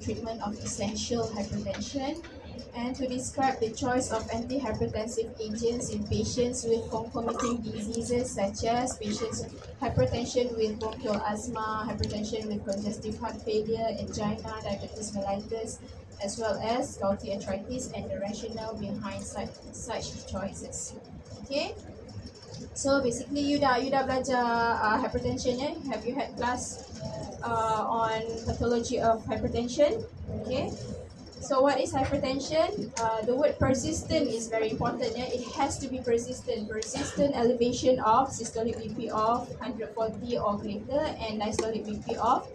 treatment of essential hypertension, and to describe the choice of antihypertensive agents in patients with concomitant diseases such as patients hypertension with bronchial asthma, hypertension with congestive heart failure, angina, diabetes mellitus, as well as gouty arthritis, and the rationale behind such choices. Okay, so basically you dah belajar hypertension ya. Have you had class on pathology of hypertension? Okay. So what is hypertension? The word persistent is very important. Yeah? It has to be persistent. Persistent elevation of systolic BP of 140 or greater and diastolic BP of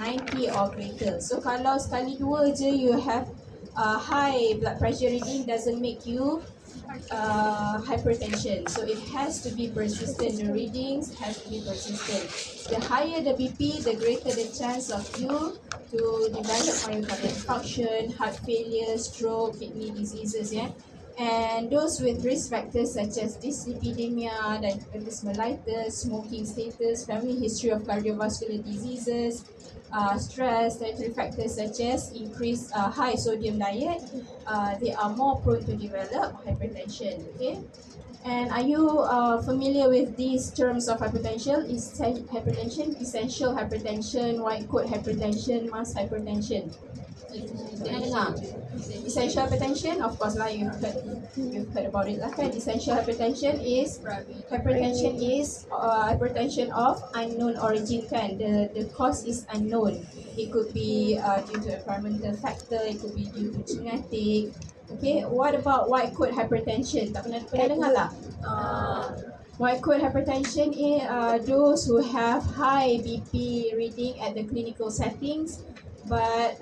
90 or greater. So kalau sekali dua je you have high blood pressure reading, doesn't make you hypertension. So it has to be persistent. The readings has to be persistent. The higher the BP, the greater the chance of you to develop myocardial infarction, heart failure, stroke, kidney diseases. Yeah. And those with risk factors such as dyslipidemia, diabetes mellitus, smoking status, family history of cardiovascular diseases, stress, dietary factors such as increased high sodium diet, they are more prone to develop hypertension. Okay, and are you familiar with these terms of hypertension? Hypertension, essential hypertension, white coat hypertension, mass hypertension. Pernah dengar? Essential hypertension, of course lah, you've heard about it lah kan. Essential hypertension is hypertension of unknown origin kan. The cause is unknown. It could be due to environmental factor, it could be due to genetic. Okay, what about white coat hypertension? Tak pernah dengar lah? White coat hypertension is those who have high BP reading at the clinical settings but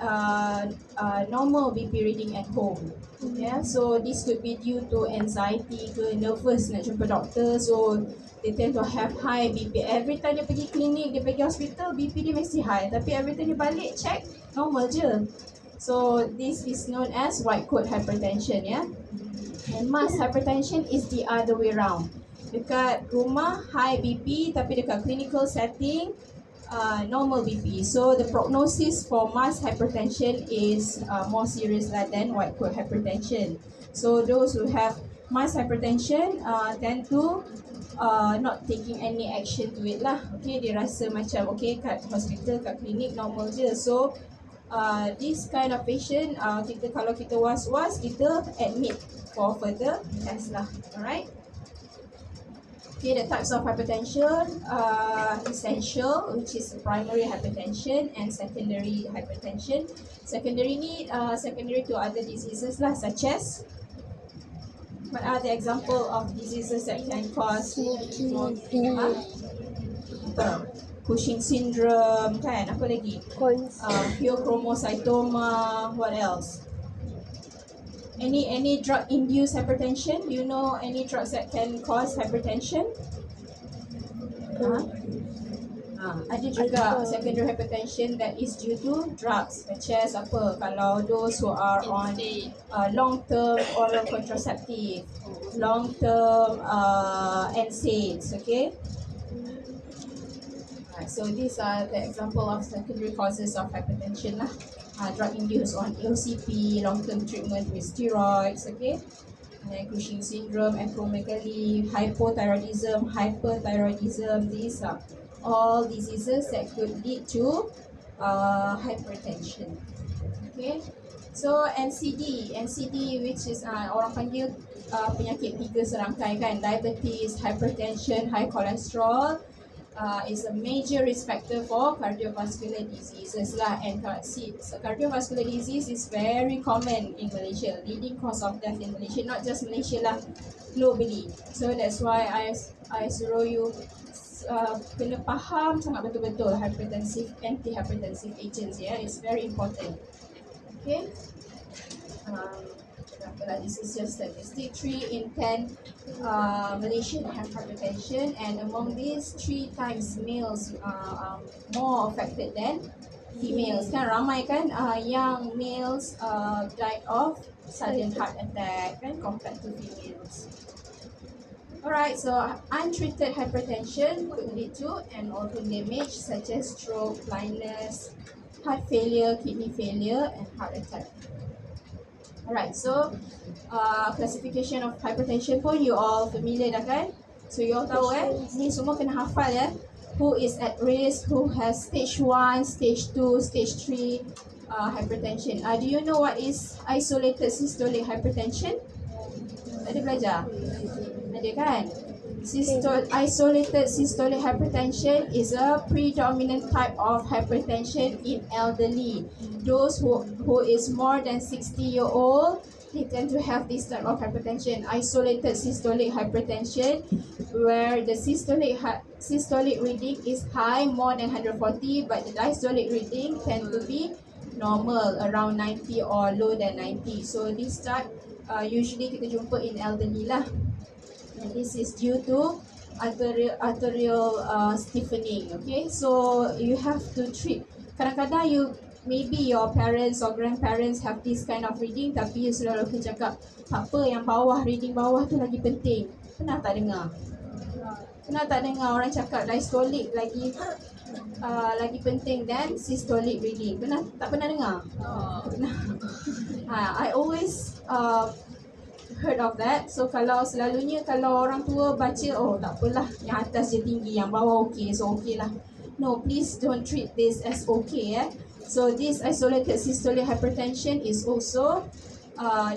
normal BP reading at home. Yeah, so this could be due to anxiety ke nervous nak jumpa doktor, so they tend to have high BP. Every time dia pergi klinik, dia pergi hospital, BP dia mesti high, tapi every time dia balik check normal je. So this is known as white coat hypertension. Yeah, and mass hypertension is the other way round. Dekat rumah high BP tapi dekat clinical setting normal BP. So the prognosis for mass hypertension is more serious than white coat hypertension. So those who have mass hypertension tend to not taking any action to it lah. Okay, dia rasa macam okay kat hospital, kat klinik normal je. So this kind of patient kita kalau kita was-was, kita admit for further test lah. Alright. Okay, the types of hypertension, essential, which is primary hypertension, and secondary hypertension. Secondary ni secondary to other diseases lah, such as what are the example of diseases that can cause Cushing syndrome kan, apa lagi? Pheochromocytoma, what else? Any drug induced hypertension? Do you know any drugs that can cause hypertension? Ada juga secondary hypertension that is due to drugs, such as apa? Kalau those who are on long-term oral contraceptive, long-term NSAIDs, okay? So these are the example of secondary causes of hypertension lah. Drug induced on LCP, long-term treatment with steroids, okay? And Cushing syndrome, acromegaly, hypothyroidism, hyperthyroidism, these are all diseases that could lead to hypertension. Okay, so NCD which is orang panggil penyakit tiga serangkai kan, diabetes, hypertension, high cholesterol, is a major risk factor for cardiovascular diseases lah. And cardiovascular disease is very common in Malaysia, leading cause of death in Malaysia, not just Malaysia lah, globally. So that's why I suruh you kena faham sangat betul-betul hypertensive, antihypertensive agents. Yeah, it's very important. Okay. This is just statistic. 3 in 10 Malaysian have hypertension, and among these 3 times males are more affected than females. Kan ramai kan young males died of sudden heart attack kan compared to females. Alright, so untreated hypertension could lead to an organ damage such as stroke, blindness, heart failure, kidney failure, and heart attack. Alright, so classification of hypertension pun you all familiar dah kan? So you all tahu ni semua kena hafal who is at risk, who has stage 1, stage 2, stage 3 hypertension. Do you know what is isolated systolic hypertension? Ada belajar? Ada kan? Isolated systolic hypertension is a predominant type of hypertension in elderly. Those who is more than 60-year-old, they tend to have this type of hypertension, isolated systolic hypertension, where the systolic reading is high, more than 140, but the diastolic reading tend to be normal, around 90 or low than 90. So this type usually kita jumpa in elderly lah. And this is due to arterial stiffening. Okay, so you have to treat. Kadang-kadang maybe your parents or grandparents have this kind of reading, tapi you selalu cakap tak apa, yang bawah, reading bawah tu lagi penting. Pernah tak dengar? Pernah tak dengar orang cakap diastolic lagi penting than systolic reading? Tak pernah dengar? Pernah. I always heard of that. So selalunya kalau orang tua baca, oh tak apalah, yang atas je tinggi, yang bawah okey, so okey lah. No, please don't treat this as okay. So this isolated systolic hypertension is also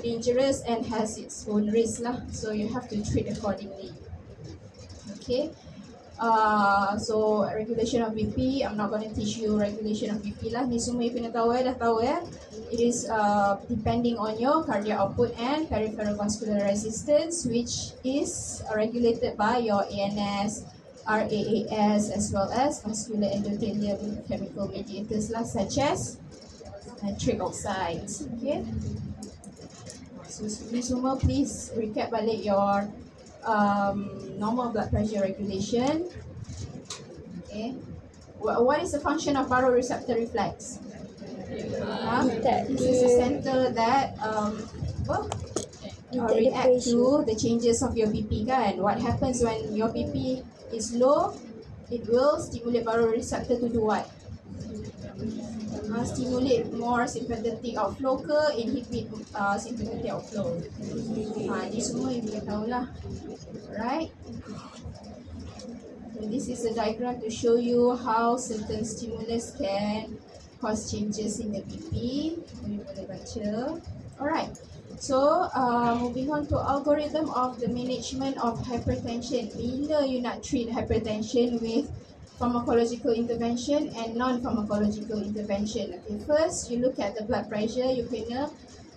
dangerous and has its own risk lah. So you have to treat accordingly. Okay. So regulation of BP, I'm not going to teach you regulation of BP lah. Ni semua you kena tahu dah tahu It is depending on your cardiac output and peripheral vascular resistance, which is regulated by your ANS, RAAS, as well as vascular endothelial chemical mediators lah, such as nitric oxides. Okay. So ni semua please recap balik your normal blood pressure regulation. Okay. What is the function of baroreceptor reflex? This is a center that react to the changes of your BP kan. What happens when your BP is low? It will stimulate baroreceptor to do what? Stimulate more sympathetic outflow ke inhibit sympathetic outflow. Ini semua you boleh tahulah. Alright. So this is a diagram to show you how certain stimulus can cause changes in the BP. You boleh baca. Alright. So moving on to algorithm of the management of hypertension. Bila you nak treat hypertension with pharmacological intervention and non-pharmacological intervention. Okay, first you look at the blood pressure. You kena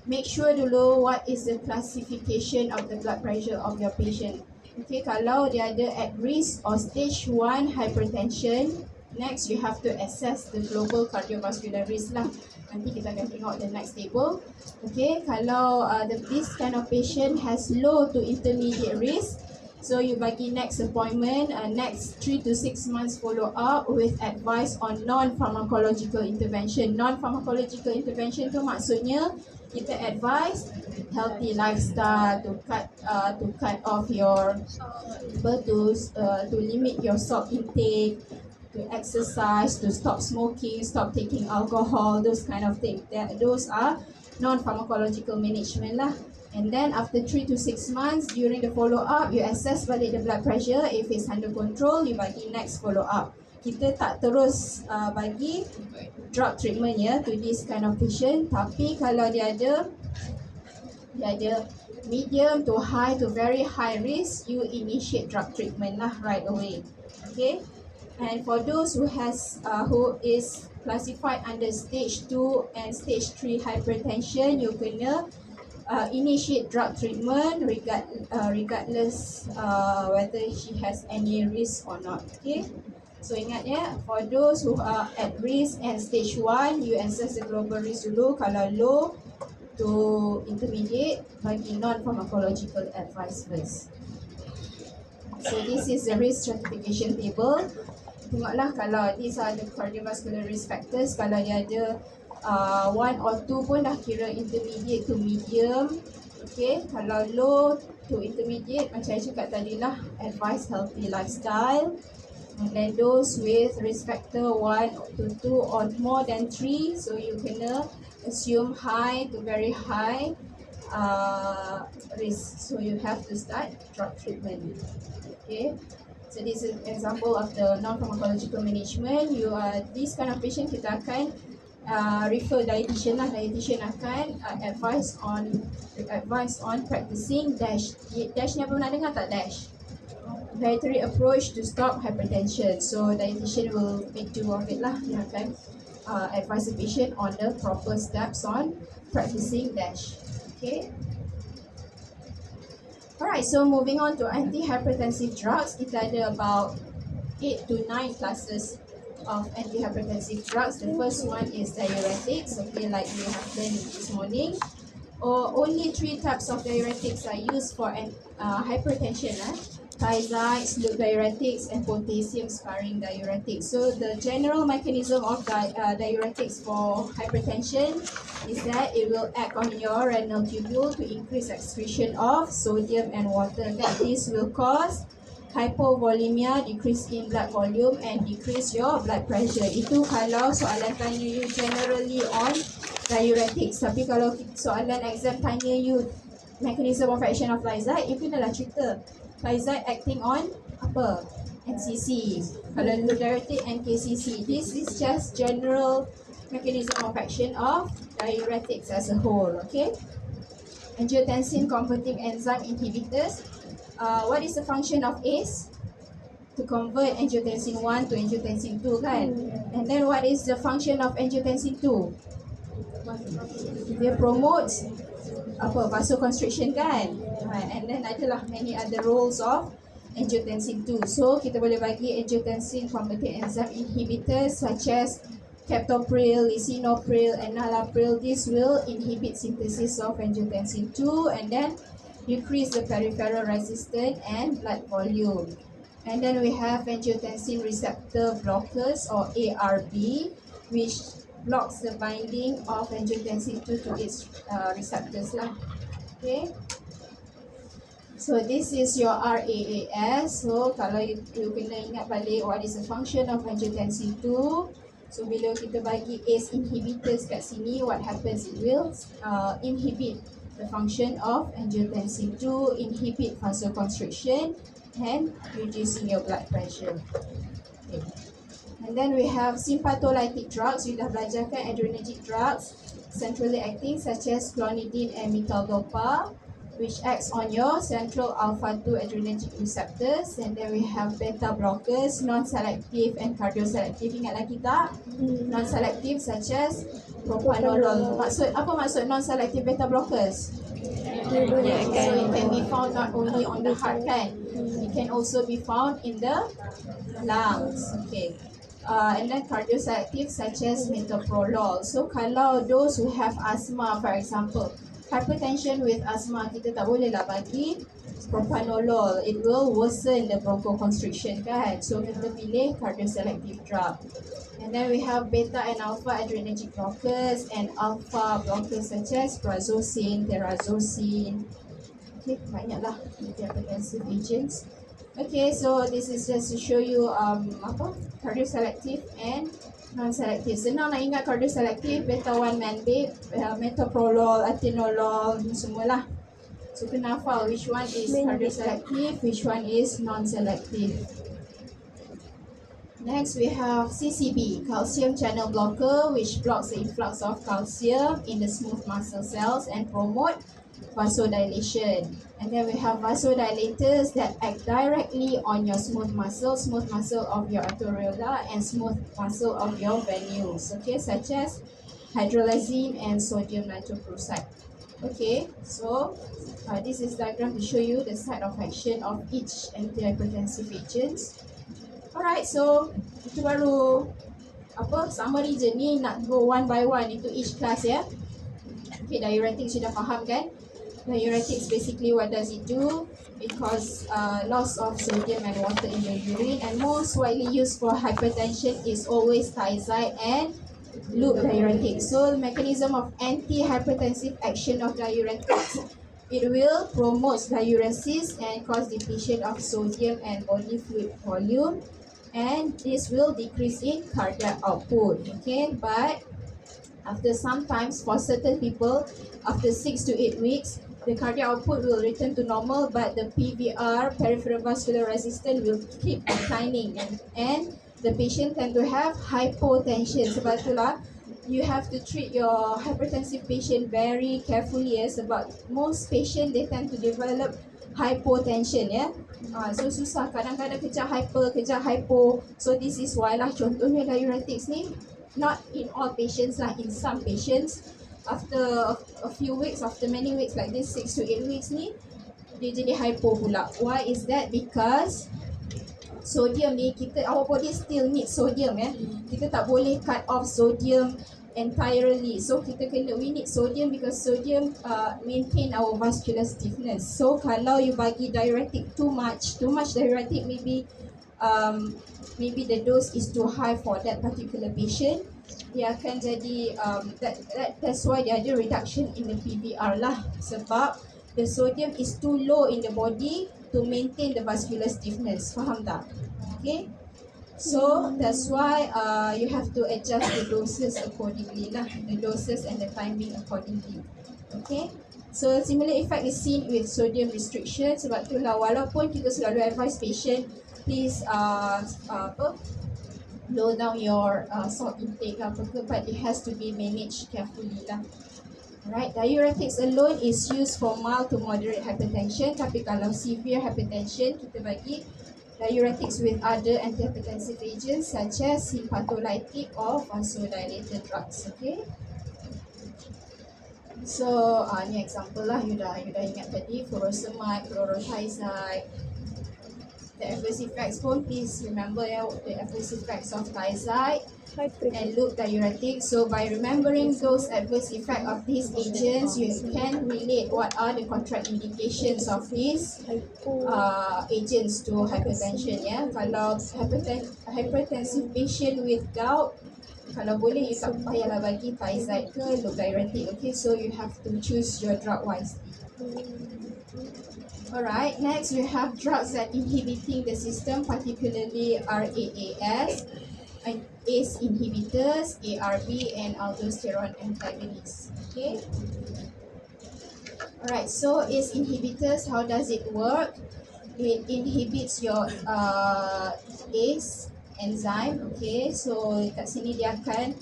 make sure dulu what is the classification of the blood pressure of your patient. Okay, kalau dia ada at risk or stage 1 hypertension, next you have to assess the global cardiovascular risk lah. Nanti kita akan tengok the next table. Okay, kalau this kind of patient has low to intermediate risk, so you bagi next appointment, next 3 to 6 months follow up with advice on non-pharmacological intervention. Non-pharmacological intervention tu maksudnya kita advise healthy lifestyle, to cut off your to limit your salt intake, to exercise, to stop smoking, stop taking alcohol, those kind of things. Those are non-pharmacological management lah. And then after 3 to 6 months, during the follow-up, you assess balik the blood pressure. If it's under control, you bagi next follow-up. Kita tak terus bagi drug treatment to this kind of patient. Tapi kalau dia ada medium to high to very high risk, you initiate drug treatment lah right away. Okay. And for those who is classified under stage 2 and stage 3 hypertension, you kena initiate drug treatment regardless whether she has any risk or not. Okay. So ingat for those who are at risk and stage 1, you assess the global risk dulu. Kalau low to intermediate, bagi non-pharmacological advice first. So this is the risk stratification table. Tengoklah kalau these are the cardiovascular risk factors. Kalau dia ada 1 or 2 pun dah kira intermediate to medium. Okay, kalau low to intermediate, macam saya cakap tadi lah, advise healthy lifestyle. And then those with risk factor 1 to 2 or more than 3, so you can assume high to very high risk. So you have to start drug treatment. Okay. So this is example of the non-pharmacological management. You are this kind of patient, kita akan refer dietitian lah. Dietitian akan advise on practicing DASH. DASH ni apa pernah dengar tak, DASH? Dietary approach to stop hypertension. So dietitian will make do of it lah. Dia akan advise the patient on the proper steps on practicing DASH. Okay. Alright, so moving on to antihypertensive drugs, kita ada about 8 to 9 classes of antihypertensive drugs. The first one is diuretics, okay, like we have learned this morning. Only 3 types of diuretics are used for hypertension. Thiazides, loop diuretics, and potassium sparing diuretics. So the general mechanism of diuretics for hypertension is that it will act on your renal tubule to increase excretion of sodium and water. That this will cause hypovolemia, decrease in blood volume, and decrease your blood pressure. Itu kalau soalan tanya you generally on diuretics. Tapi kalau soalan exam tanya you mechanism of action of thiazide, you kena lah cerita thiazide acting on apa? NCC. Kalau loop diuretic, NKCC. This is just general mechanism of action of diuretics as a whole. Okay. Angiotensin converting enzyme inhibitors. What is the function of ACE? To convert angiotensin 1 to angiotensin 2 kan? And then what is the function of angiotensin 2? Dia promotes apa, vasoconstriction kan? And then adalah many other roles of angiotensin 2. So kita boleh bagi angiotensin converting enzyme inhibitors such as captopril, lisinopril, and enalapril. This will inhibit synthesis of angiotensin 2 and then decrease the peripheral resistance and blood volume. And then we have angiotensin receptor blockers or ARB, which blocks the binding of angiotensin 2 to its receptors lah. Okay. So this is your RAAS. So kalau you kena ingat balik what is the function of angiotensin 2. So bila kita bagi ACE inhibitors kat sini, what happens, it will inhibit the function of angiotensin 2, inhibit vasoconstriction and reducing your blood pressure. Okay. And then we have sympatholytic drugs. You dah belajar kan adrenergic drugs, centrally acting such as clonidine and metaldopa, which acts on your central alpha-2 adrenergic receptors. And then we have beta blockers, non-selective and cardioselective. Ingat lagi tak? Non-selective such as propranolol. Apa maksud non-selective beta blockers? So it can be found not only on the heart kan? It can also be found in the lungs. Okay. And then cardioselective such as metoprolol. So kalau those who have asthma, for example, hypertension with asthma, kita tak boleh lah bagi propranolol. It will worsen the bronchoconstriction kan. So kita pilih cardioselective drug. And then we have beta and alpha adrenergic blockers and alpha blockers such as prazosin, terazosin. Okay, banyaklah hypertensive agents. Okay, so this is just to show you cardioselective and non-selective. Senang nak ingat cardioselective, beta-1 mandate, metoprolol, atenolol, semualah. So kena hafal which one is cardioselective, which one is non-selective. Next we have CCB, calcium channel blocker, which blocks the influx of calcium in the smooth muscle cells and promote vasodilation. And then we have vasodilators that act directly on your smooth muscle of your arteriola and smooth muscle of your venules, okay, such as hydrolysine and sodium nitroprusside. Okay, so this is diagram to show you the site of action of each antihypertensive agents. Alright, so itu baru summary je ni, nak go one by one into each class ya. Okay, diuretics sudah faham kan? Diuretics basically what does it do? It causes loss of sodium and water in the urine, and most widely used for hypertension is always thiazide and loop diuretics. So the mechanism of anti-hypertensive action of diuretics, it will promote diuresis and cause depletion of sodium and body fluid volume. and this will decrease in cardiac output. Okay, but after sometimes for certain people, after 6 to 8 weeks, the cardiac output will return to normal, but the PVR, peripheral vascular resistance, will keep declining, and the patient tend to have hypotension. Sebab itulah you have to treat your hypertensive patient very carefully. Sebab most patient they tend to develop hypotension, ya. So susah, kadang-kadang kejap hyper, kejap hypo. So this is why lah contohnya diuretics ni not in all patients lah, in some patients after a few weeks, after many weeks like this, 6 to 8 weeks ni, dia jadi hypo pula. Why is that? Because sodium ni, our body still need sodium, ya. Kita tak boleh cut off sodium entirely. So we need sodium because sodium maintain our vascular stiffness. So kalau you bagi diuretic too much diuretic, maybe the dose is too high for that particular patient, dia akan jadi that's why dia ada reduction in the PVR lah, sebab the sodium is too low in the body to maintain the vascular stiffness. Faham tak? Okay, so that's why you have to adjust the doses accordingly lah, the doses and the timing accordingly. Okay, so similar effect is seen with sodium restriction. Sebab itulah walaupun kita selalu advise patient, please low down your salt intake lah, but it has to be managed carefully lah. Alright, diuretics alone is used for mild to moderate hypertension, tapi kalau severe hypertension, kita bagi diuretics with other antihypertensive agents such as sympatholytic or vasodilator drugs. Okay, so ni example lah, you dah ingat tadi, furosemide, chlorothiazide. The adverse effects pun, please remember the adverse effects of thiazide and loop diuretic. So by remembering those adverse effects of these agents, you can relate what are the contraindications of these agents to hypertension. Ya, kalau hypertensive patient with gout, kalau boleh you tak payahlah bagi thiazide ke loop diuretic. Okay, so you have to choose your drug wisely. Alright, next we have drugs that inhibiting the system, particularly RAAS, ACE inhibitors, ARB, and aldosterone antagonists. Okay. Alright, so ACE inhibitors, how does it work? It inhibits your ACE enzyme. Okay, so kat sini dia akan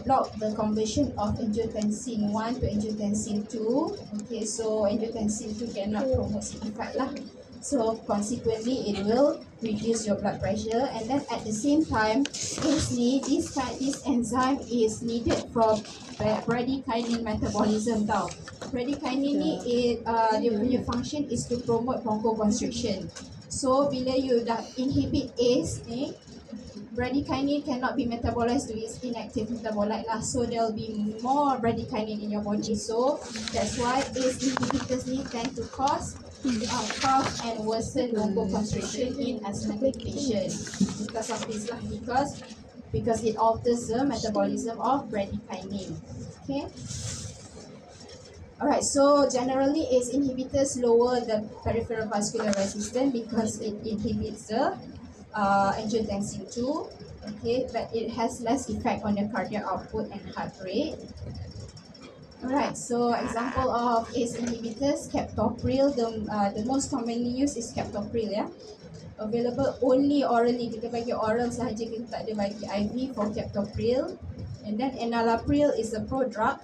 block the conversion of angiotensin 1 to angiotensin 2. Okay, so angiotensin 2 cannot promote effect lah. So consequently, it will reduce your blood pressure, and then at the same time, this enzyme is needed from bradykinin metabolism tau. Bradykinin ni, dia punya function is to promote bronchoconstriction. So bila you dah inhibit ACE ni, bradykinin cannot be metabolized to its inactive metabolite lah. So there will be more bradykinin in your body. So that's why ACE inhibitors ni tend to cause cough and worsen bronchoconstriction in asthmatic patients because of this lah, because it alters the metabolism of bradykinin. Okay. Alright, so generally ACE inhibitors lower the peripheral vascular resistance because it inhibits the angiotensin 2. Okay, but it has less effect on the cardiac output and heart rate. Alright, so example of ACE inhibitors, captopril, the most commonly used is captopril, ya. Available only orally, kita bagi oral sahaja, kita tak ada bagi IV for captopril. And then enalapril is a prodrug.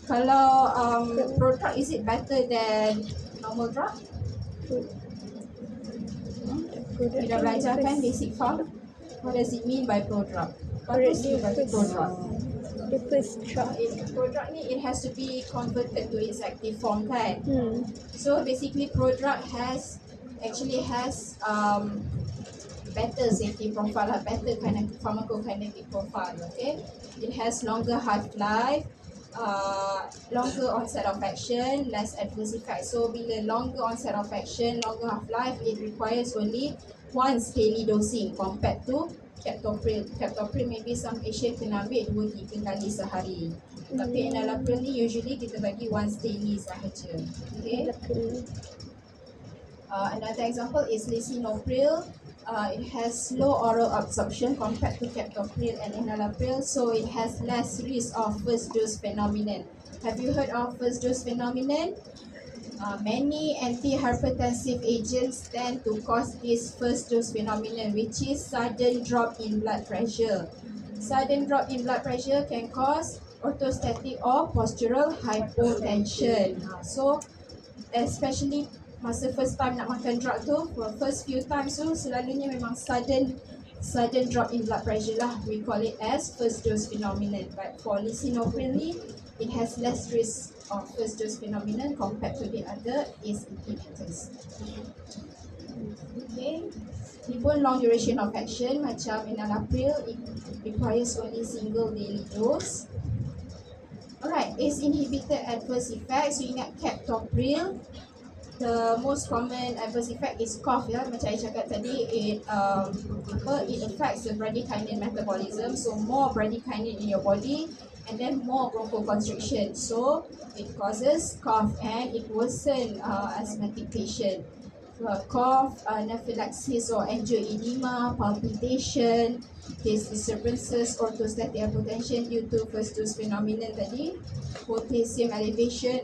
Kalau prodrug, is it better than normal drug? Kita belajar kan basic form. What does it mean by prodrug? What does it mean by prodrug? The first drug. Prodrug ni, it has to be converted to its active form kan. So basically prodrug actually has better safety profile, better kind of pharmacokinetic profile. Okay, it has longer half-life, longer onset of action, less adverse effect. So bila longer onset of action, longer half-life, it requires only once daily dosing compared to captopril. Captopril maybe some patient kena ambil 2-3 kali sehari. Tapi enalapril ni usually kita bagi once daily sahaja. Okay. Another example is lisinopril. it has low oral absorption compared to captopril and enalapril, so it has less risk of first dose phenomenon. Have you heard of first dose phenomenon? Many antihypertensive agents tend to cause this first dose phenomenon, which is sudden drop in blood pressure. Sudden drop in blood pressure can cause orthostatic or postural hypotension. So especially masa first time nak makan drug tu, for first few times tu selalunya memang sudden drop in blood pressure lah. We call it as first dose phenomenon. But for lisinopril ni, it has less risk of first dose phenomenon compared to the other ACE inhibitors. Okay. It pun long duration of action macam enalapril, it requires only single daily dose. Alright, ACE inhibitor adverse effects. So ingat captopril, the most common adverse effect is cough ya. Macam saya cakap tadi, it affects the bradykinin metabolism. So more bradykinin in your body and then more bronchoconstriction. So it causes cough and it worsen asthmatic patient. Cough, anaphylaxis or angioedema, palpitation, taste disturbances, orthostatic hypotension due to first dose phenomenon tadi, potassium elevation,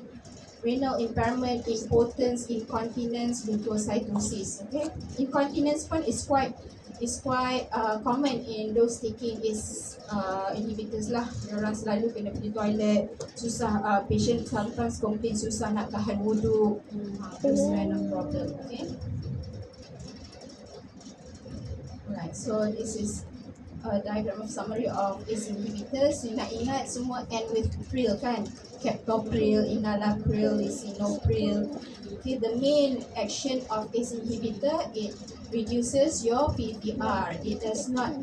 renal impairment, impotence, incontinence, leukocytosis. Okay, incontinence pun is quite common in those taking ACE inhibitors lah. Orang selalu kena pergi toilet, susah, patient sometimes complain susah nak tahan wuduk. Those kind of problem. Okay. Alright, so this is a diagram of summary of ACE inhibitors. You nak ingat semua end with pril kan? Captopril, enalapril, lisinopril. Okay, the main action of ACE inhibitor, it reduces your PVR. It does not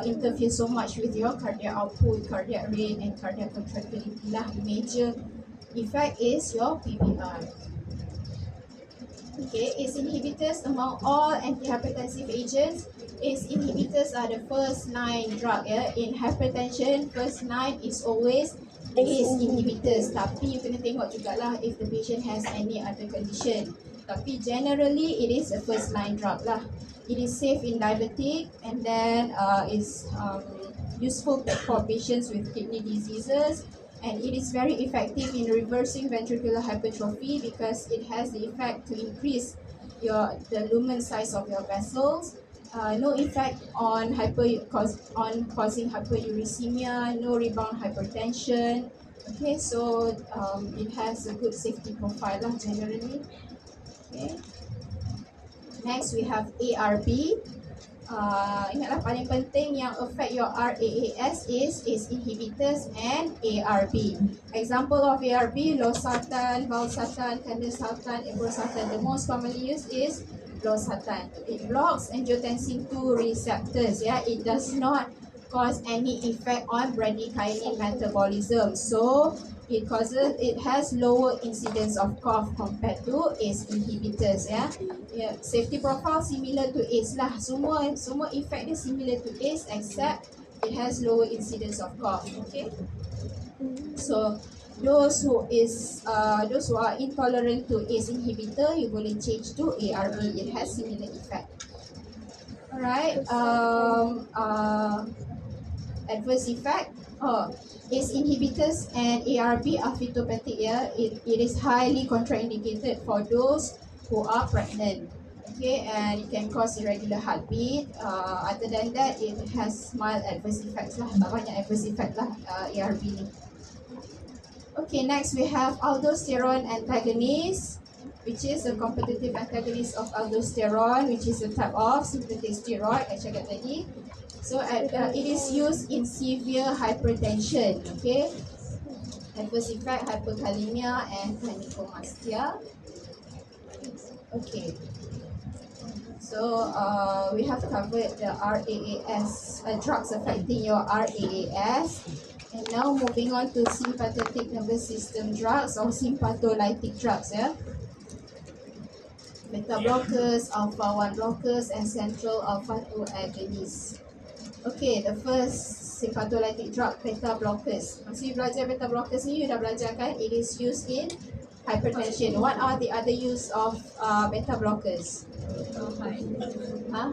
interfere so much with your cardiac output, cardiac rate, and cardiac contractility lah. The major effect is your PVR. Okay, ACE inhibitors among all antihypertensive agents, ACE inhibitors are the first line drug ya. In hypertension, first line is always ACE inhibitors. Tapi you kena tengok jugalah if the patient has any other condition. Tapi generally it is a first line drug lah. It is safe in diabetic and then is useful for patients with kidney diseases, and it is very effective in reversing ventricular hypertrophy because it has the effect to increase the lumen size of your vessels. No effect on causing hyperuricemia, no rebound hypertension. Okay, so it has a good safety profile lah generally. Okay. Next we have ARB. Ingatlah paling penting yang affect your RAAS is ACE inhibitors and ARB. Example of ARB, losartan, valsartan, candesartan, irbesartan. The most commonly used is losartan. It blocks angiotensin 2 receptors. Yeah, it does not cause any effect on bradykinin metabolism. So it has lower incidence of cough compared to ACE inhibitors. Yeah, safety profile similar to ACE lah. Semua effect dia similar to ACE except it has lower incidence of cough. Okay. So those who are intolerant to ACE inhibitor, you boleh change to ARB. It has similar effect. Alright. Adverse effect. ACE inhibitors and ARB are phytopathic. Yeah, it is highly contraindicated for those who are pregnant. Okay, and it can cause irregular heartbeat. Other than that, it has mild adverse effects lah. Tak banyak adverse effect lah ARB ni. Okay, next we have aldosterone antagonist, which is a competitive antagonist of aldosterone, which is a type of synthetic steroid I cakap tadi. So it is used in severe hypertension. Okay, adverse effect hyperkalemia and gynecomastia. Okay, so we have covered the RAAS drugs affecting your RAAS, and now moving on to sympathetic nervous system drugs or sympatholytic drugs. Yeah, beta blockers, alpha 1 blockers, and central alpha 2 agonists. Okay, the first sympatholytic drug, beta blockers. Masa you belajar beta blockers ni, you dah belajar kan? It is used in hypertension. What are the other use of beta blockers? Huh?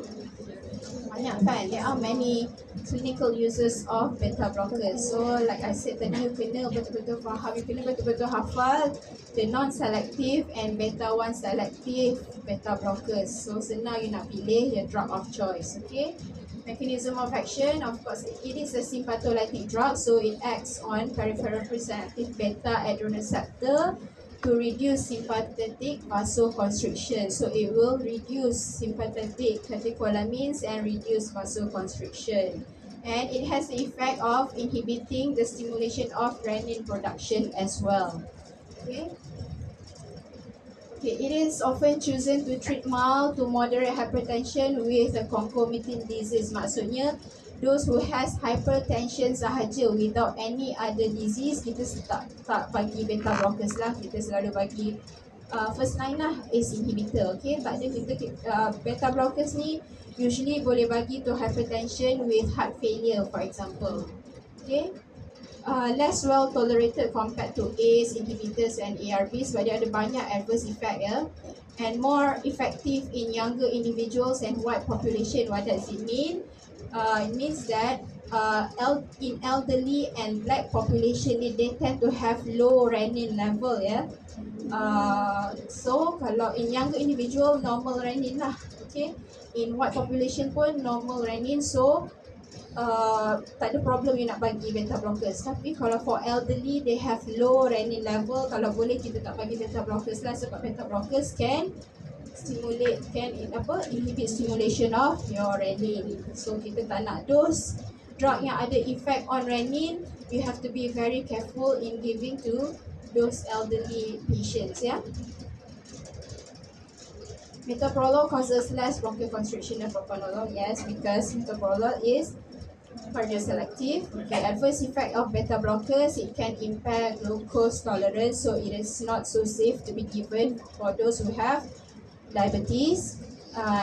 Banyak kan? There are many clinical uses of beta blockers. So like I said tadi, you kena betul-betul faham, you kena betul-betul hafal the non-selective and beta-1 selective beta blockers. So senang you nak pilih your drug of choice. Okay? Mechanism of action, of course, it is a sympatholytic drug, so it acts on peripheral receptive beta adrenoceptor to reduce sympathetic vasoconstriction. So it will reduce sympathetic catecholamines and reduce vasoconstriction. And it has the effect of inhibiting the stimulation of renin production as well. Okay. Okay, it is often chosen to treat mild to moderate hypertension with a concomitant disease. Maksudnya, those who has hypertension sahaja without any other disease, kita tak bagi beta blockers lah. Kita selalu bagi first line lah ACE inhibitor. Okay, tak ada kita beta blockers ni usually boleh bagi to hypertension with heart failure, for example. Okay. Less well tolerated compared to ACE inhibitors and ARBs, sebab dia ada banyak adverse effect ya, and more effective in younger individuals and wide population. What does it mean? It means that in elderly and black population they tend to have low renin level ya. So kalau in younger individual normal renin lah, okay. In wide population pun normal renin, so tak ada problem you nak bagi beta blockers. Tapi kalau for elderly they have low renin level, kalau boleh kita tak bagi beta blockers lah, sebab beta blockers can inhibit stimulation of your renin. So kita tak nak dose drug yang ada effect on renin. You have to be very careful in giving to those elderly patients ya. Metoprolol causes less bronchial constriction than propranolol. Yes, because metoprolol is cardioselective. Okay, adverse effect of beta blockers, it can impair glucose tolerance, so it is not so safe to be given for those who have diabetes.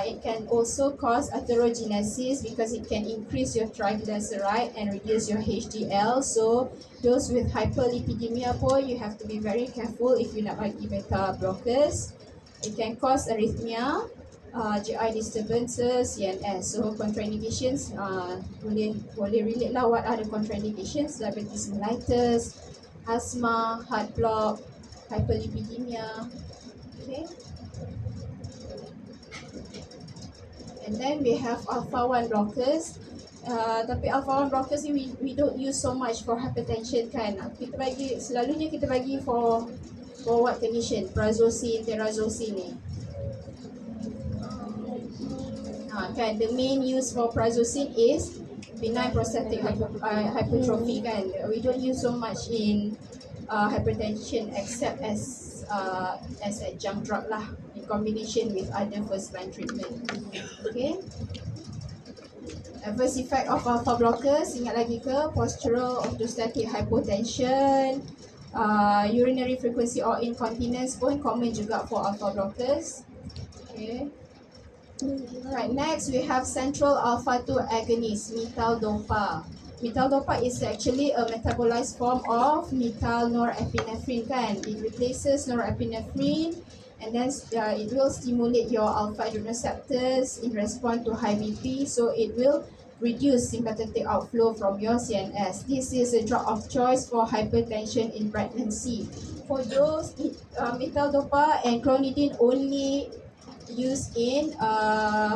It can also cause atherogenosis because it can increase your triglyceride and reduce your HDL. So those with hyperlipidemia pun, you have to be very careful if you nak bagi beta blockers. It can cause arrhythmia, GI disturbances, CNS. So contraindications, boleh relate lah. What are the contraindications? Diabetes mellitus, asthma, heart block, hyperlipidemia. Okay. And then we have alpha-1 blockers. Tapi alpha-1 blockers ni we don't use so much for hypertension kan. Selalunya kita bagi for what condition? Prazosin, terazosin ni. Kan, the main use for prazosin is benign prostatic hypertrophy kan. We don't use so much in hypertension except as adjunct drug lah, in combination with other first line treatment. Okay. Adverse effect of alpha blockers, ingat lagi ke? Postural orthostatic hypotension, urinary frequency or incontinence pun common juga for alpha blockers. Okay. Right, next we have central alpha-2 agonist, methyl-dopa. Methyl-dopa is actually a metabolized form of methyl norepinephrine kan. It replaces norepinephrine and then it will stimulate your alpha adrenoceptors in response to high BP, so it will reduce sympathetic outflow from your CNS. This is a drug of choice for hypertension in pregnancy. For those, methyl-dopa and clonidine only used in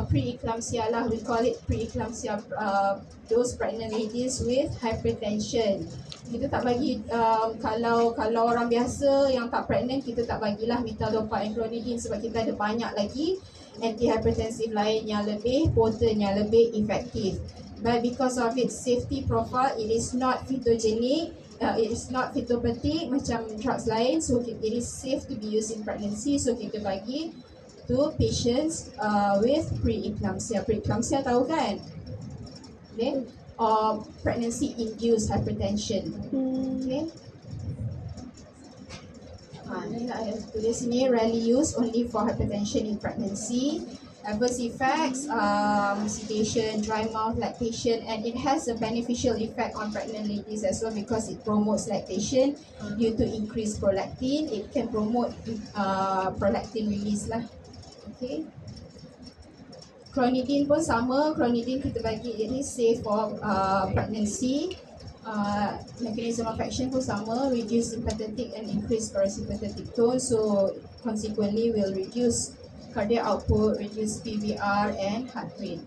preeclampsia lah. We call it preeclampsia, those pregnant ladies with hypertension. Kita tak bagi, kalau orang biasa yang tak pregnant, kita tak bagilah methyl-dopa and clonidine, sebab kita ada banyak lagi antihypertensive lain yang lebih potent, yang lebih efektif. But because of its safety profile, it is not phytogenic, it is not phytopathic macam drugs lain, so it is safe to be used in pregnancy. So kita bagi to patients with preeclampsia. Preeclampsia tahu kan? Okay. Or pregnancy-induced hypertension. Okay. Ni lah tulis sini, rarely used, only for hypertension in pregnancy. Adverse effects, sedation, dry mouth, lactation, and it has a beneficial effect on pregnant ladies as well because it promotes lactation due to increased prolactin. It can promote prolactin release lah. Okay. Clonidine pun sama. Clonidine kita bagi it is safe for pregnancy. Mechanism of action pun sama, reduce sympathetic and increase parasympathetic tone, so consequently will reduce cardiac output, reduce PVR and heart rate.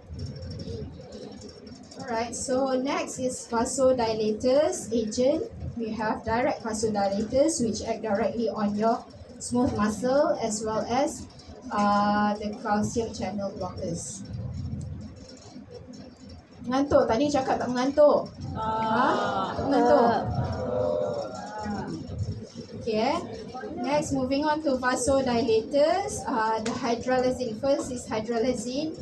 Alright, so next is vasodilators agent. We have direct vasodilators which act directly on your smooth muscle as well as the calcium channel blockers. Mengantuk, tadi cakap tak mengantuk. Tak mengantuk. Okay. Next, moving on to vasodilators. The hydralazine. First is hydralazine,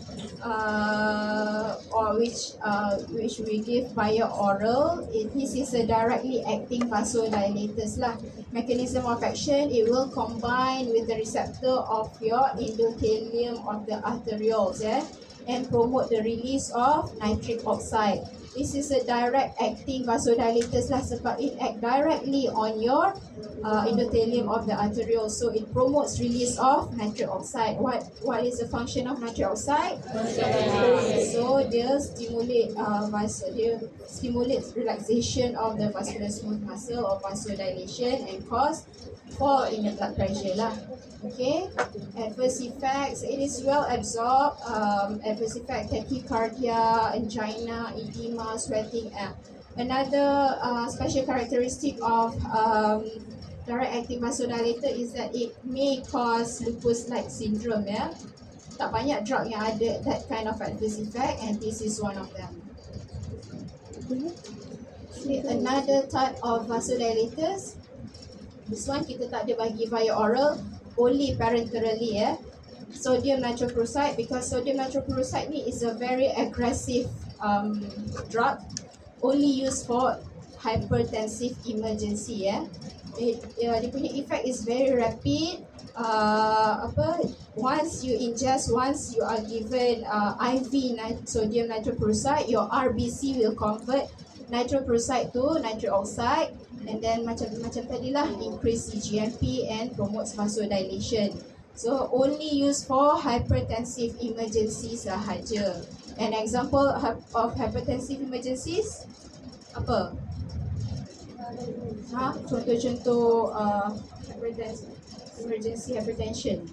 or which we give via oral. This is a directly acting vasodilators lah. Mechanism of action, it will combine with the receptor of your endothelium of the arterioles, and promote the release of nitric oxide. This is a direct acting vasodilators lah sebab it act directly on your endothelium of the arterioles, so it promotes release of nitric oxide. What is the function of nitric oxide? So dia stimulates relaxation of the vascular smooth muscle or vasodilation and cause fall in the blood pressure lah. Okay. Adverse effects, it is well absorbed. Adverse effect, tachycardia, angina, edema, sweating. Another special characteristic of direct acting vasodilator is that it may cause lupus-like syndrome. Tak banyak drug yang ada that kind of adverse effect, and this is one of them. Okay, another type of vasodilators. This one kita tak ada bagi via oral, only parenterally. Sodium nitroprusside, because sodium nitroprusside ni is a very aggressive drug, only used for hypertensive emergency. Dia punya effect is very rapid. Once you are given IV sodium nitroprusside, your RBC will convert nitroprusside to nitric oxide, and then macam tadilah, increase CGMP and promotes vasodilation. So only used for hypertensive emergencies sahaja. An example of hypertensive emergencies apa? Contoh-contoh emergency hypertension.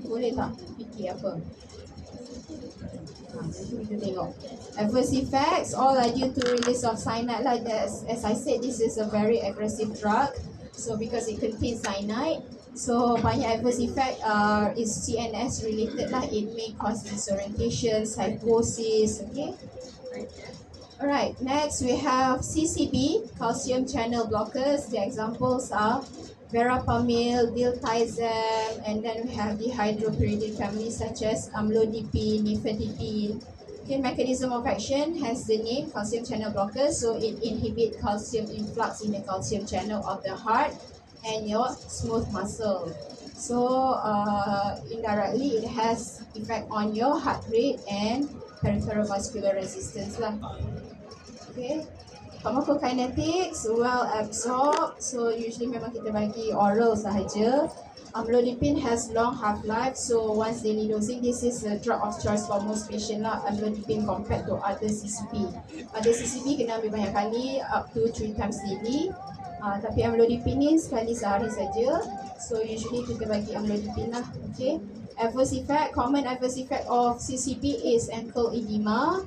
Boleh tak fikir apa? Kita tengok. Adverse effects, all are due to release of cyanide lah. As I said, this is a very aggressive drug. So because it contains cyanide, so banyak adverse effect is CNS related lah. It may cause disorientation, psychosis. Okay. Alright, next we have CCB, calcium channel blockers. The examples are verapamil, diltiazem, and then we have the hydropyridine family such as amlodipine, nifedipine. Okay, mechanism of action has the name calcium channel blockers, so it inhibits calcium influx in the calcium channel of the heart and your smooth muscle. So indirectly it has effect on your heart rate and peripheral vascular resistance lah. Okay. Pharmacokinetics, well absorbed, so usually memang kita bagi oral sahaja. Amlodipine has long half-life, so once daily dosing, this is a drug of choice for most patient lah, amlodipine compared to other CCP. Other CCP kena ambil banyak kali, up to 3 times daily. Tapi amlodipine ni sekali sehari saja, so usually kita bagi amlodipine lah. Okay. Adverse effect, common adverse effect of CCP is ankle edema,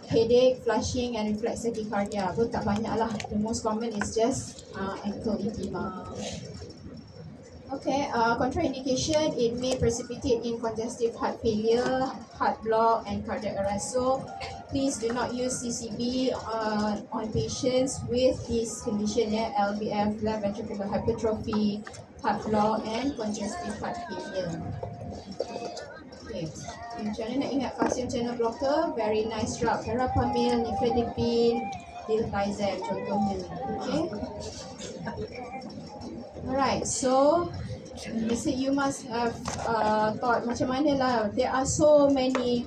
headache, flushing and reflex tachycardia. Pun tak banyak lah. The most common is just ankle edema. Okay, contraindication, it may precipitate in congestive heart failure, heart block and cardiac arrest. So please do not use CCB on patients with this condition, LVF, left ventricular hypertrophy, heart block and congestive heart failure. Okay. Macam mana nak ingat calcium channel blocker? Very nice drug. Verapamil, nifedipine, diltiazem contohnya. Okay. Alright, so You must have thought macam mana lah. There are so many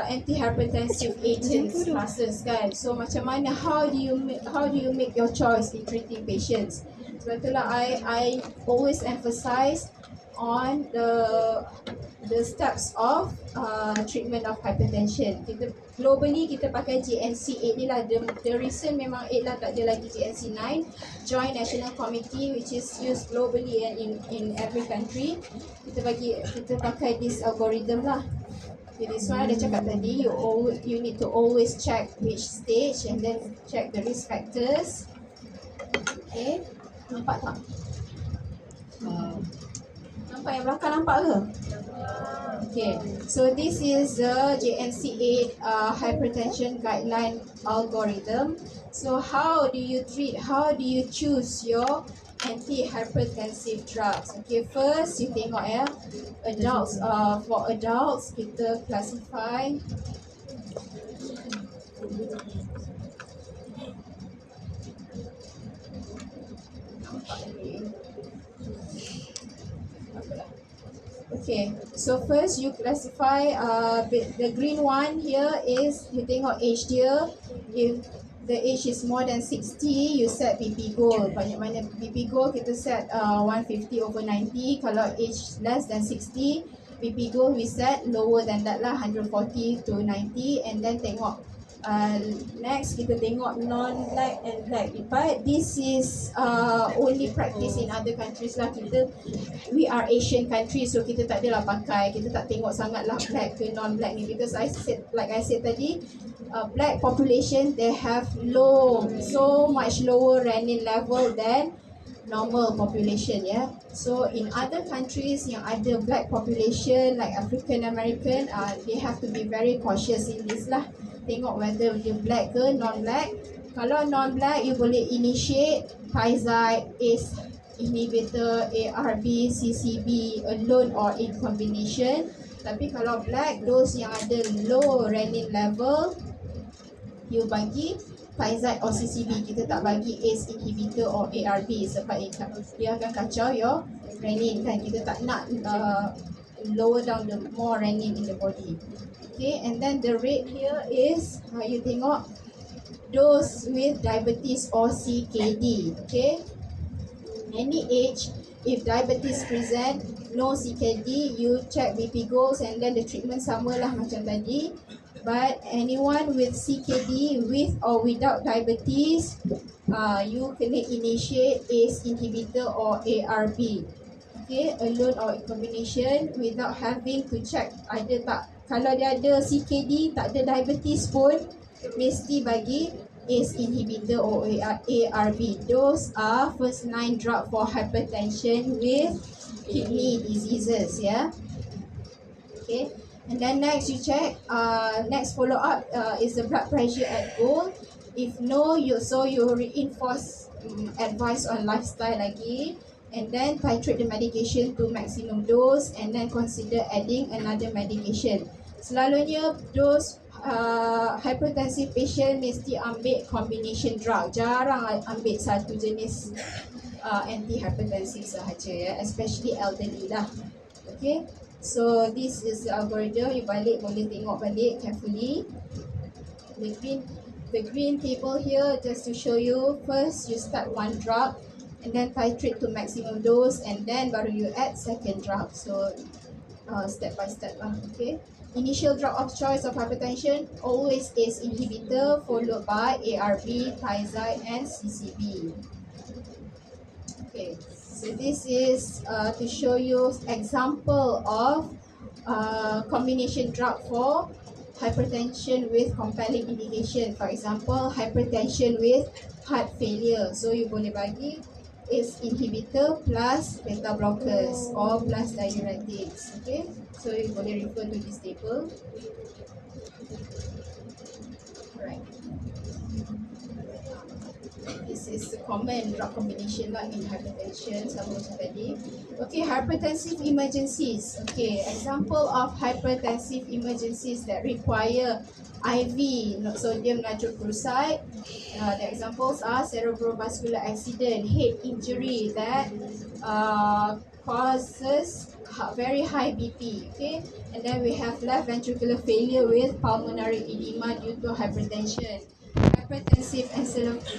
antihypertensive agents classes kan. So macam mana, how do you make your choice in treating patients? Sebab itulah I always emphasize on the steps of treatment of hypertension. Kita globally kita pakai GNC 8 ni lah. The recent memang 8 lah, tak ada lagi GNC 9, Joint National Committee, which is used globally and in every country. Kita pakai this algorithm lah. Okay, this one ada cakap tadi, you need to always check which stage and then check the risk factors. Okay, nampak tak? Nampak yang belakang, nampak ke? Okay, so this is the JNC8 hypertension guideline algorithm. So how do you choose your antihypertensive drugs? Okay, first you tengok ya, adults. For adults kita classify Okay, so first you classify the green one here is you tengok age dia. If the age is more than 60, you set BP goal. Banyak mana BP goal kita set 150/90. Kalau age less than 60, BP goal we set lower than that lah, 140/90. And then tengok next kita tengok non-black and black. But this is only practice in other countries lah. We are Asian countries, so kita tak adalah pakai, kita tak tengok sangat lah black ke non-black ni, because like I said tadi, black population they have so much lower renin level than normal population, yeah. So in other countries yang ada black population like African American, they have to be very cautious in this lah. Tengok whether dia black ke non-black. Kalau non-black, you boleh initiate thiazide, ACE inhibitor, ARB, CCB alone or in combination. Tapi kalau black, those yang ada low renin level, you bagi thiazide or CCB. Kita tak bagi ACE inhibitor or ARB sebab dia akan kacau your renin kan. Kita tak nak lower down the more renin in the body. Okay, and then the rate here is you tengok those with diabetes or CKD. Okay, any age, if diabetes present, no CKD, you check BP goals and then the treatment sama lah macam tadi. But anyone with CKD with or without diabetes, you kena initiate ACE inhibitor or ARB. Okay, alone or in combination without having to check ada tak. Kalau dia ada CKD, tak ada diabetes pun, mesti bagi ACE inhibitor or ARB. Those are first line drug for hypertension with kidney diseases, yeah. Okay, and then next you check, next follow up is the blood pressure at goal. If no, you reinforce advice on lifestyle lagi. And then titrate the medication to maximum dose and then consider adding another medication. Selalunya those hypertensive patient mesti ambil combination drug. Jarang ambil satu jenis antihypertensive sahaja ya, especially elderly lah. Okay, so this is the algorithm. You boleh tengok balik carefully. The green table here just to show you. First you start one drug and then titrate to maximum dose and then baru you add second drug. So step by step lah. Okay, initial drug of choice of hypertension always ACE inhibitor followed by ARB, thiazide and CCB. Okay, so this is to show you example of combination drug for hypertension with compelling indication. For example, hypertension with heart failure. So you boleh bagi ACE inhibitor plus beta blockers or plus diuretics. Okay, so you boleh refer to this table. Alright, this is the common drug combination lah in hypertension, sama macam tadi. Okay, hypertensive emergencies. Okay, example of hypertensive emergencies that require IV sodium nitroprusside. The examples are cerebrovascular accident, head injury that causes very high BP. Okay, and then we have left ventricular failure with pulmonary edema due to hypertension, hypertensive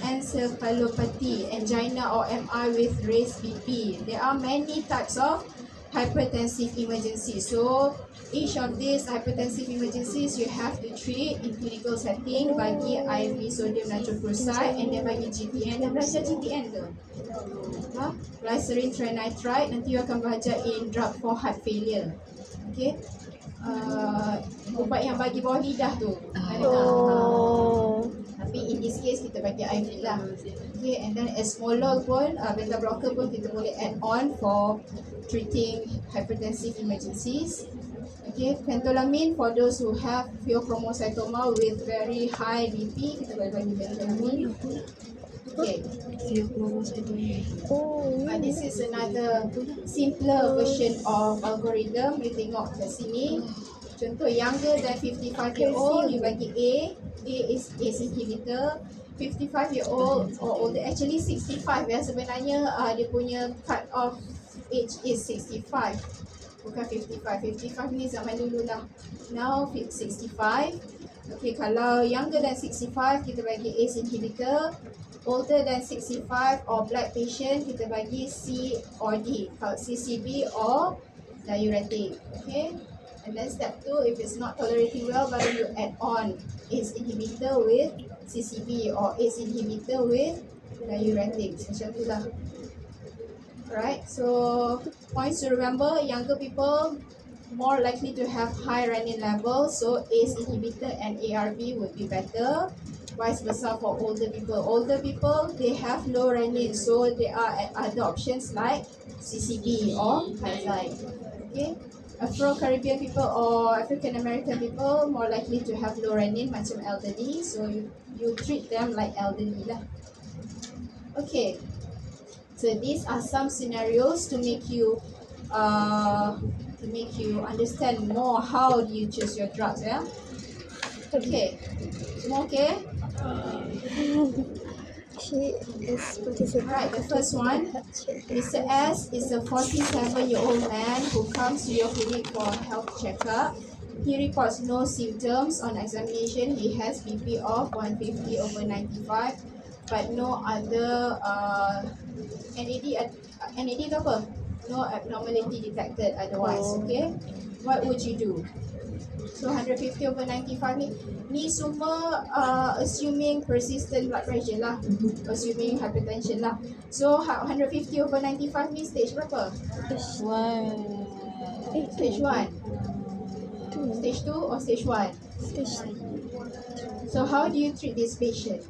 encephalopathy, angina or MI with raised BP. There are many types of hypertensive emergencies. So each of these hypertensive emergencies you have to treat in clinical setting, bagi IV sodium nitroprusside and then bagi GTN. Dan belajar GTN tu, glycerin trinitrate, nanti you akan belajar in drug for heart failure. Okay, ubat yang bagi bawah lidah tu ada tak? Tapi in this case kita bagi IV lah. Okay, and then esmolol pun, beta blocker pun kita boleh add on for treating hypertensive emergencies. Okay, phentolamine for those who have pheochromocytoma with very high BP, kita boleh bagi phentolamine. Okay, but this is another simpler version of algorithm. You tengok kat sini. Contoh, younger than 55 year old, you bagi A. A is ACE inhibitor. 55 year old or older, actually 65 ya sebenarnya, dia punya cut off age is 65. Bukan 55. 55 ni zaman dulu lah. Now 65. Okay, kalau younger than 65, kita bagi ACE inhibitor. Older than 65 or black patient, kita bagi C or D. Kalau CCB or diuretic. Okay. And then step 2, if it's not tolerating well, baru you add on ACE inhibitor with CCB or ACE inhibitor with diuretics. Macam tu lah. Right, so points to remember: younger people more likely to have high renin levels, so ACE inhibitor and ARB would be better. Vice versa for older people. Older people, they have low renin, so there are other options like CCB or Hyzide. Okay, Afro-Caribbean people or African American people more likely to have low renin, macam elderly, so you treat them like elderly lah. Okay. So these are some scenarios to make you understand more how do you choose your drugs, yeah. Okay, semua okay? She is participating. Right, the first one, Mr. S is a 47-year-old man who comes to your clinic for a health checkup. He reports no symptoms on examination. He has BP of 150/95, but no other NAD tu apa? No abnormality detected otherwise. Okay, what would you do? So 150/95 ni semua assuming persistent blood pressure lah, assuming hypertension lah. So 150/95 ni stage berapa? Stage 1. Stage 2 or stage 1? Stage So how do you treat this patient?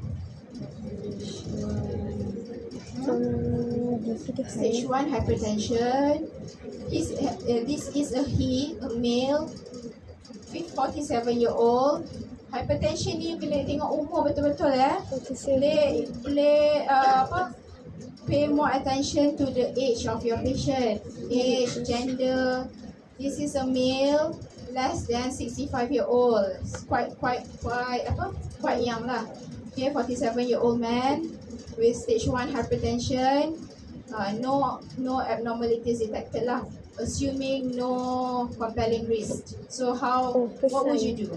Stage 1 hypertension. This is a male, 47-year-old. Hypertension ni bila tengok umur betul-betul boleh pay more attention to the age of your patient. Age, gender. This is a male less than 65-year-old. Quite young lah. Okay, 47-year-old man with stage 1 hypertension. No abnormalities detected lah, assuming no compelling risk. So what would you do?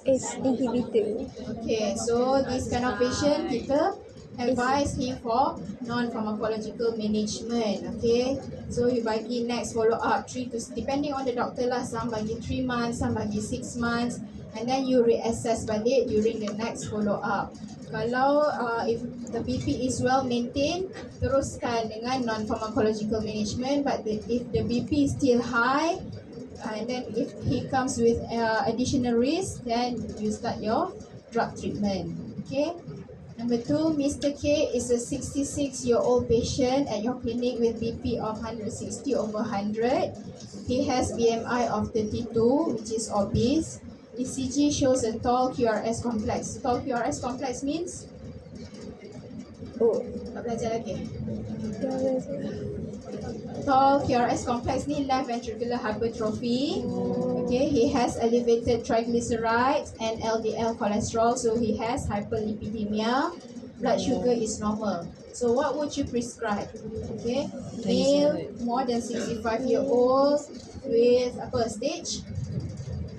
ACE inhibitor. Okay, so this kind of patient kita advise him for non-pharmacological management. Okay, so you bagi next follow up 3 to depending on the doctor lah. Some bagi 3 months, some bagi 6 months, and then you reassess balik during the next follow up. Kalau if the BP is well maintained, teruskan dengan non-pharmacological management. But if the BP is still high, and then if he comes with additional risk, then you start your drug treatment. Okay. Number 2, Mr. K is a 66-year-old patient at your clinic with BP of 160/100. He has BMI of 32, which is obese. ECG shows a tall QRS complex. Tall QRS complex means? Tak belajar lagi. Tall QRS complex ni left ventricular hypertrophy. Okay, he has elevated triglycerides and LDL cholesterol, so he has hyperlipidemia. blood sugar is normal. So what would you prescribe? Okay, male more than 65-year-old with apa stage?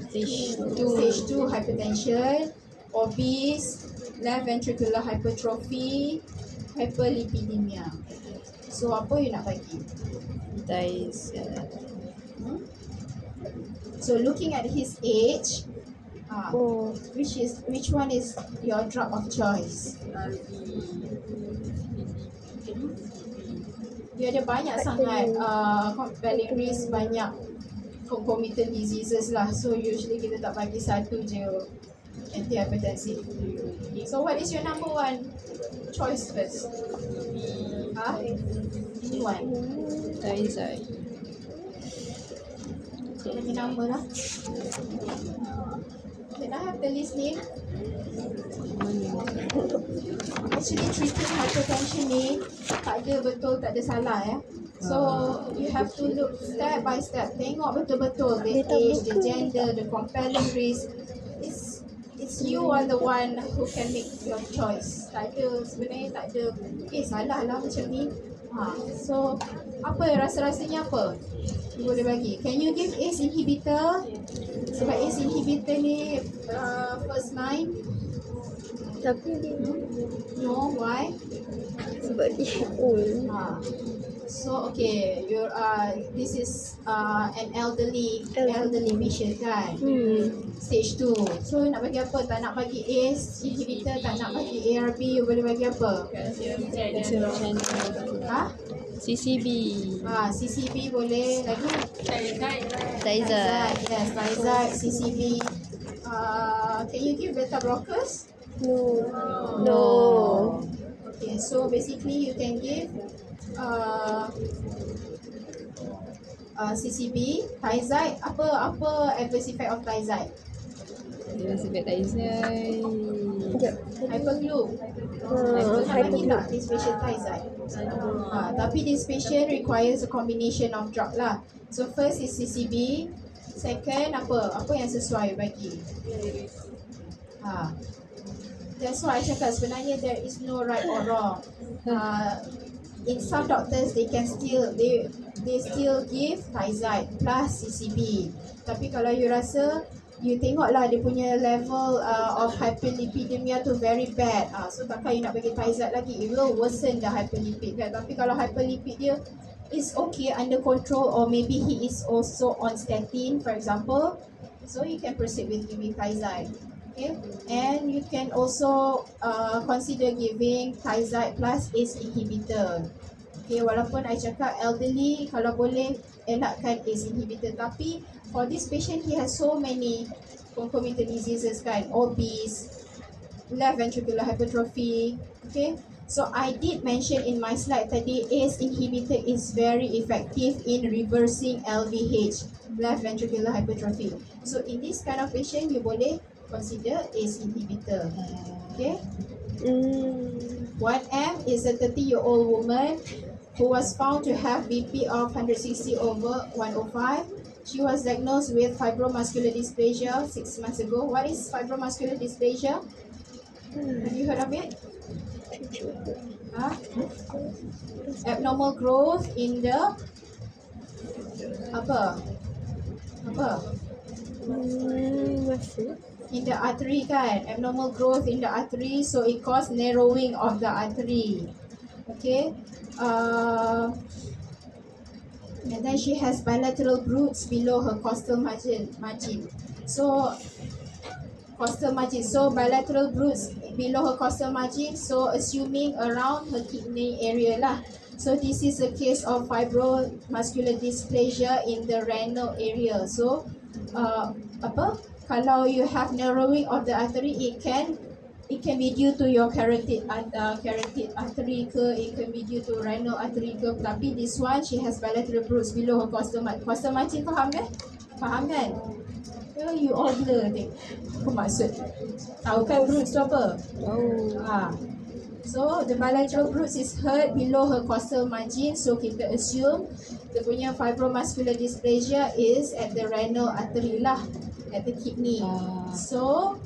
Stage Stage 2. 2 hypertension, obese, left ventricular hypertrophy, hyperlipidemia. So apa you nak bagi? Hmm? So looking at his age, Oh, which one is your drug of choice? Dia ada banyak sangat compelling risk, banyak concomitant diseases lah. So usually kita tak bagi satu je antihypertensive. So what is your number one choice first? Ini one. Thiazide. Bagi nama lah. Can I have the list name? Actually treating hypertension ni tak ada betul, tak ada salah ya. So you have to look step by step. Tengok betul-betul the age, the gender, the compelling risk. It's you are the one who can make your choice. Tak ada, sebenarnya tak ada salah lah macam ni. So apa rasa-rasanya apa? You boleh bagi. Can you give ACE inhibitor? Sebab ACE inhibitor ni first line. tapi dia No, why? sebab dia old. So okay, you're this is an elderly patient kan? Stage 2. So nak bagi apa? Tak nak bagi ACE inhibitor, tak nak bagi ARB, you boleh bagi apa? CCB. CCB boleh lagi. Thiazide. Yes, thiazide, CCB. Can you give beta blockers? No. Okay, so basically you can give CCB, thiazide. Apa adverse effect of thiazide? Dia sebut thiazide. Sekejap. Hyperglue. Nak bagi tak this patient thiazide? Tapi this patient requires a combination of drug lah. So first is CCB, second apa yang sesuai bagi. That's why I cakap sebenarnya there is no right or wrong. In some doctors they still give thiazide plus CCB. Tapi kalau you rasa, you tengoklah dia punya level of hyperlipidemia tu very bad. So takkan you nak bagi thiazide lagi, it will worsen the hyperlipid kan. Tapi kalau hyperlipid dia is okay, under control, or maybe he is also on statin for example, so you can proceed with giving thiazide. Okay, and you can also consider giving thiazide plus ACE inhibitor. Okay, walaupun I cakap elderly kalau boleh elakkan ACE inhibitor, tapi for this patient he has so many concomitant diseases kan, obese, left ventricular hypertrophy. Okay, so I did mention in my slide tadi ACE inhibitor is very effective in reversing LVH, left ventricular hypertrophy. So in this kind of patient you boleh consider ACE inhibitor. Okay, 1M is a 30-year-old woman who was found to have BP of 160/105. She was diagnosed with fibromuscular dysplasia 6 months ago. What is fibromuscular dysplasia? Have you heard of it? Abnormal growth in the apa? Masih. In the artery kan, abnormal growth in the artery, so it cause narrowing of the artery. Okay, and then she has bilateral bruits below her costal margin. So costal margin, so bilateral bruits below her costal margin, so assuming around her kidney area lah. So this is a case of fibromuscular dysplasia in the renal area. So kalau you have narrowing of the artery, it can be due to your carotid artery ke, it can be due to renal artery ke. Tapi this one she has bilateral bruits below her costal margin. Costal margin faham kan? Faham kan? You all blur ni. Apa maksud? Tahu kan bruits tu apa? So the bilateral bruits is hurt below her costal margin, so kita assume dia punya fibromuscular dysplasia is at the renal artery lah, at the kidney. So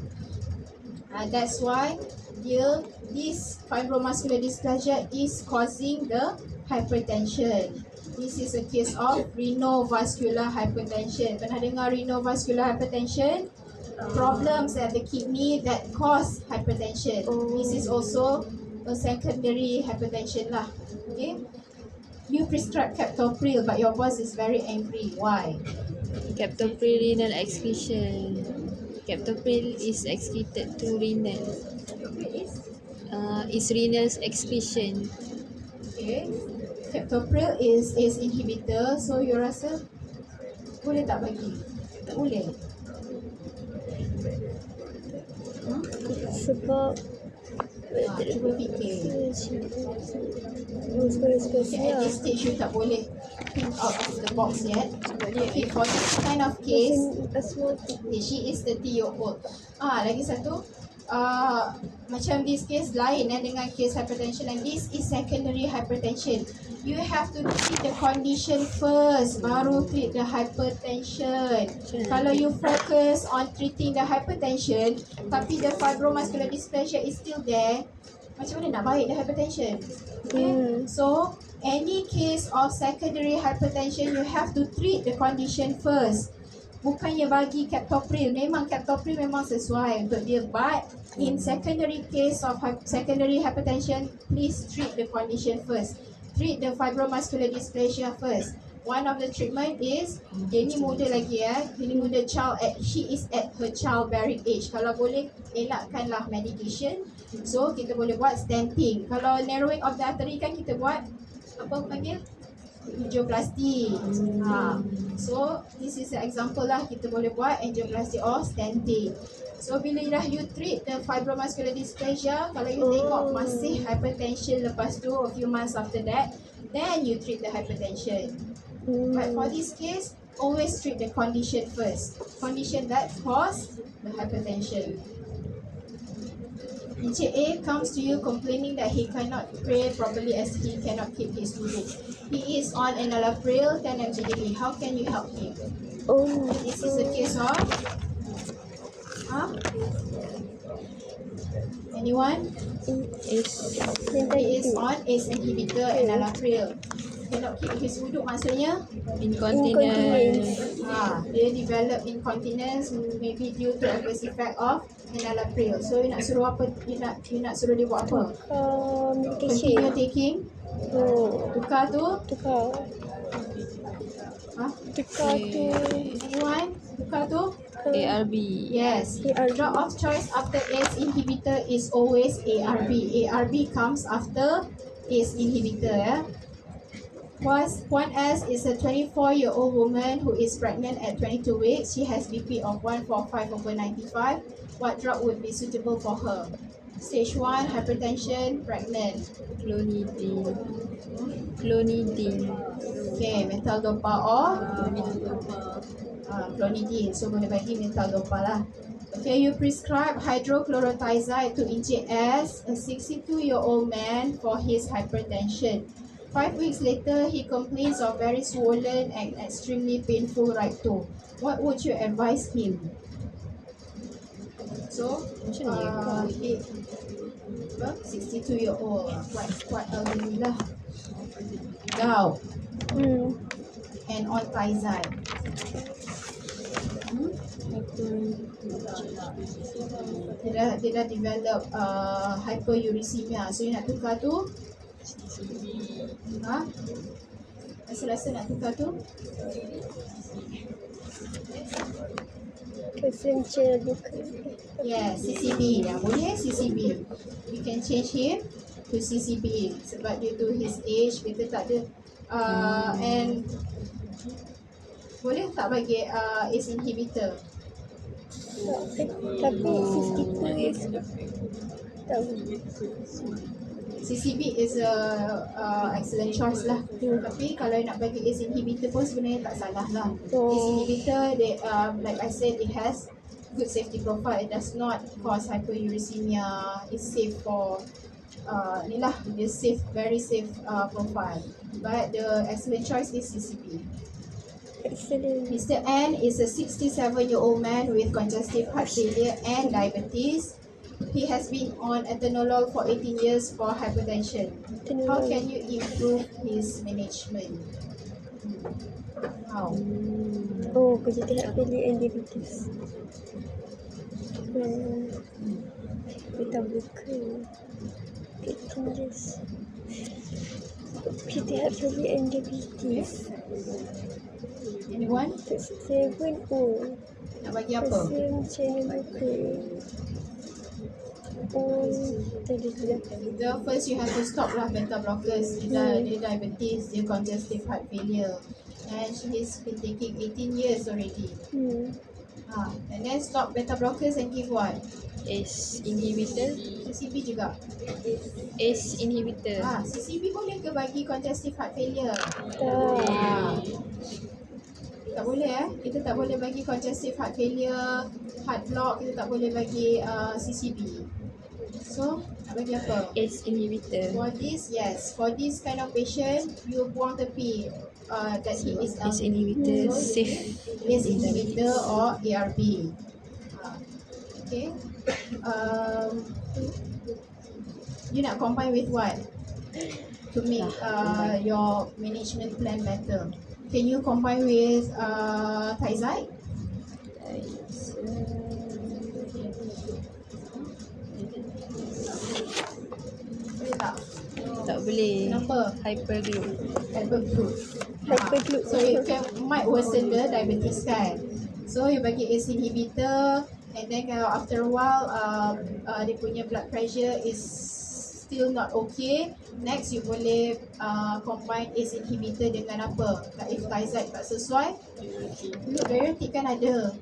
that's why dia this fibromuscular dysplasia is causing the hypertension. This is a case of renovascular hypertension. Pernah dengar renovascular hypertension? Problems at the kidney that cause hypertension. This is also a secondary hypertension lah. Okay. You prescribe captopril but your boss is very angry. Why? Captopril renal excretion. Captopril is excreted to renal. Is renal excretion. Okay. Captopril is ACE inhibitor, so you rasa boleh tak bagi? Tak boleh. Sebab Cuba fikir. muscular Okay, at dysplasia. this stage you tak boleh think out of the box yet. Okay, for this kind of case, Asthmatic. okay, she is 30 year old. Lagi satu, macam this case lain dengan case hypertension, and this is secondary hypertension. You have to treat the condition first, baru treat the hypertension. Kalau you focus on treating the hypertension, tapi the fibromuscular dysplasia is still there, macam mana nak baik the hypertension? Okay, so any case of secondary hypertension, you have to treat the condition first. Bukannya bagi captopril, memang captopril memang sesuai untuk dia, but in secondary case of secondary hypertension, please treat the condition first. Treat the fibromuscular dysplasia first. One of the treatment is, dia ni muda lagi dia ni muda, she is at her childbearing age. Kalau boleh elakkanlah medication. So kita boleh buat stenting. Kalau narrowing of the artery kan kita buat apa panggil? Angioplasty. So this is an example lah, kita boleh buat angioplasty or stenting. So bila dah you treat the fibromuscular dysplasia, kalau you tengok masih hypertension lepas tu, a few months after that, then you treat the hypertension. But for this case, always treat the condition first. Condition that cause the hypertension. Encik A comes to you complaining that he cannot pray properly as he cannot keep his wudu. He is on enalapril 10 mg daily. How can you help him? This is a case of anyone? He is on ACE inhibitor enalapril. Cannot keep his wudu maksudnya Incontinence. dia develop incontinence, maybe due to adverse effect of enalapril. So you nak suruh apa? You nak suruh dia buat apa? Medication. Continue taking. Tukar tu. Tukar tu. Anyone? Tukar tu. ARB. Yes. ARB. Drug of choice after ACE inhibitor is always ARB. ARB comes after ACE inhibitor. One S is a 24-year-old woman who is pregnant at 22 weeks. She has BP of 145/95. What drug would be suitable for her? Stage 1, hypertension, pregnant. Clonidine. Okay, methyl dopa or clonidine. So boleh bagi methyl dopa lah. Okay, you prescribe hydrochlorothiazide to Encik S, a 62-year-old man, for his hypertension. 5 weeks later, he complains of very swollen and extremely painful right toe. What would you advise him? So, he 62-year-old, quite elderly lah. Gout and on thiazide. Dia dah develop hyperuricemia. So you nak tukar tu? Rasa nak tukar tu? Essential bukan. Yeah, CCB. Boleh CCB. We can change him to CCB sebab due to his age kita tak ada and boleh tak bagi ACE inhibitor? Tapi 52 is tahu. CCB is a excellent choice lah. Tapi kalau nak bagi ACE inhibitor pun sebenarnya tak salah lah. ACE inhibitor, like I said, it has good safety profile. It does not cause hyperuricemia. It's safe for ni lah, dia safe, very safe profile. But the excellent choice is CCB. Excellent. Mr. N is a 67-year-old man with congestive heart failure and diabetes. He has been on atenolol for 18 years for hypertension. How can you improve his management? How? Oh, kerja tahap failure and diabetes. Kita buka. Kita just. Kerja tahap failure and diabetes. Anyone? 7. Oh, Nak bagi apa? rasa macam ni buka. Oh, tadi sudah. The first you have to stop lah beta blockers. Dia diabetes, dia congestive heart failure. And he's been taking 18 years already. And then stop beta blockers and give what? ACE inhibitor. CCB juga. ACE inhibitor. CCB boleh ke bagi congestive heart failure? Tak. Tak boleh kita tak boleh bagi congestive heart failure, heart block, kita tak boleh bagi CCB. So, nak bagi apa? ACE inhibitor. For this, yes. For this kind of patient, you buang tepi that he is ACE inhibitor safe. ACE inhibitor or ARB. Okay. You nak combine with what? To make your management plan better. Can you combine with thiazide? Boleh tak? Tak boleh. Kenapa? Hyperglyc. Hyperglyc. Hyperglyc. So it might worsen the diabetes kan. So you bagi ACE inhibitor, and then kalau after a while dia punya blood pressure is still not okay, next you boleh combine ACE inhibitor dengan apa? Like if thiazide tak sesuai, look diuretic kan ada.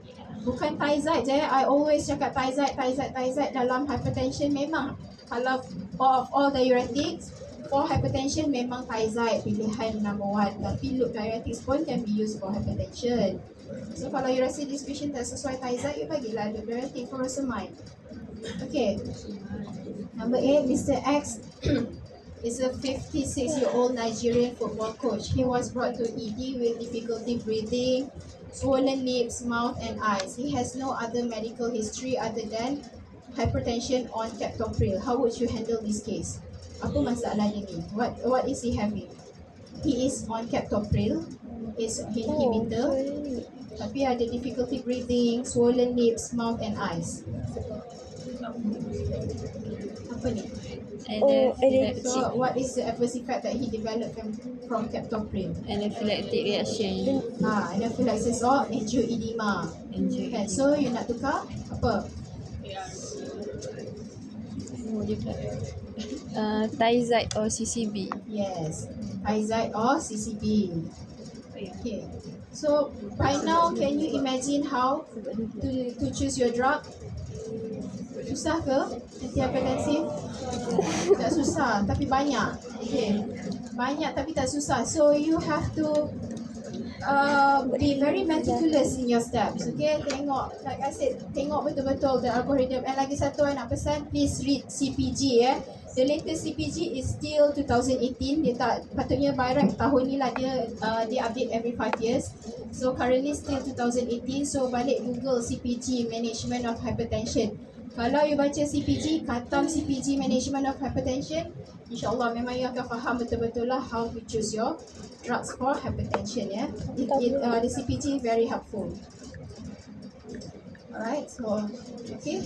Bukan thiazide je, I always cakap thiazide dalam hypertension memang. Kalau of all diuretics, for hypertension memang thiazide pilihan number one. Tapi loop diuretics pun can be used for hypertension. So kalau you rasa this patient tak sesuai thiazide, you bagilah loop diuretic furosemide. Okay. Number 8, Mr. X is a 56-year-old Nigerian football coach. He was brought to ED with difficulty breathing, swollen lips, mouth and eyes. He has no other medical history other than hypertension on captopril. How would you handle this case? Apa masalah dia ni? What is he having? He is on captopril, is inhibitor, tapi ada difficulty breathing, swollen lips, mouth and eyes. Apa ni? So what is the adverse effect that he developed from captopril? Anaphylactic reaction. Anaphylaxis or angioedema. Okay, so you nak tukar apa? Thiazide or CCB. Yes, thiazide or CCB. Okay, so by now can you imagine how to choose your drug? Susah ke antihypertensive? Tak susah, tapi banyak. Okay, banyak tapi tak susah. So you have to be very meticulous in your steps. Okay, tengok, like I said, tengok betul-betul the algorithm. And lagi satu I nak pesan, please read CPG. The latest CPG is still 2018. Dia tak, patutnya by right tahun ni lah dia update every 5 years. So currently still 2018. So balik Google CPG Management of Hypertension. Kalau you baca CPG, khatam CPG Management of Hypertension, InsyaAllah memang you akan faham betul-betul lah how to choose your drugs for hypertension. The CPG very helpful. Alright, so okay.